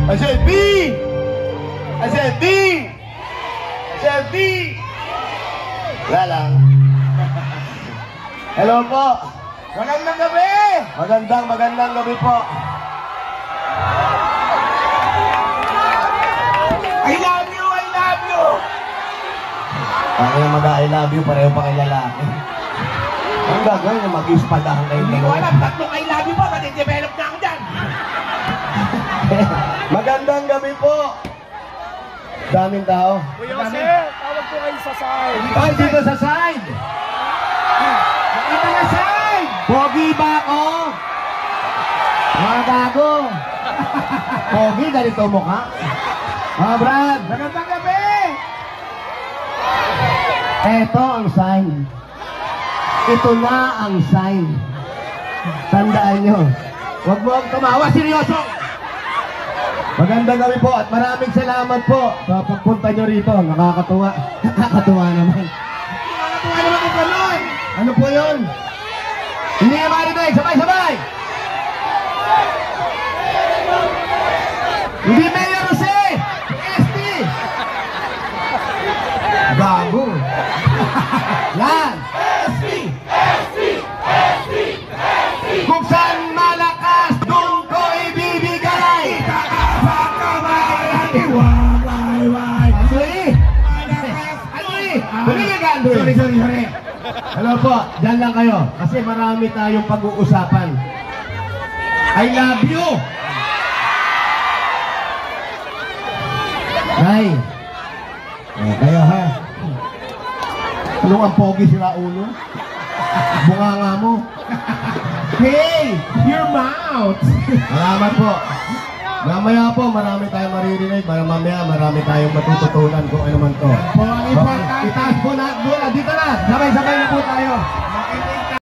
I said B! I said B! I said B! Wala lang. Hello po. Magandang gabi! Magandang gabi po. I love you! I love you! Paano yung mag-I love you, pareho pa kay lalaki. Ang gagawin na mag-ispadahan kayo. Hindi ko alam, tatlong I love you pa, mati-develop na ako dyan. Magandang gabi po. Daming tao. Kuya Jose, tawag ko kayo sa side. Ay, dito sa side. Nakita na side! Pogi ba ako? Mga gago. Pogi, ganito mukha. Brad. Magandang gabi! Eto ang sign. Ito na ang sign. Tandaan nyo. Huwag mo ang tumawa, seryoso. Magandang gabi po at maraming salamat po sa pagpunta nyo rito. Nakakatuwa. Nakakatuwa naman. Nakakatuwa naman kung gano'n! Ano po yun? Hindi na marinig. Sabay-sabay! Hindi Mayor Jose! ST! Gago! Yan! ST! ST! ST! ST! Kung saan malakas, doon ko ibibigay! Sorry. Hello po, dyan lang kayo. Kasi marami tayong pag-uusapan. I love you! Nay! Kayo ha? Anong ang pogi sila ulo? Bunganga mo. Hey! Your mouth! Salamat po. Mamaya po, marami tayong maririnig. Mamaya, marami tayong matututunan kung ano man to. Po, ang importante. Itaas po na. Dito na. Sabay-sabay na po tayo. Makinig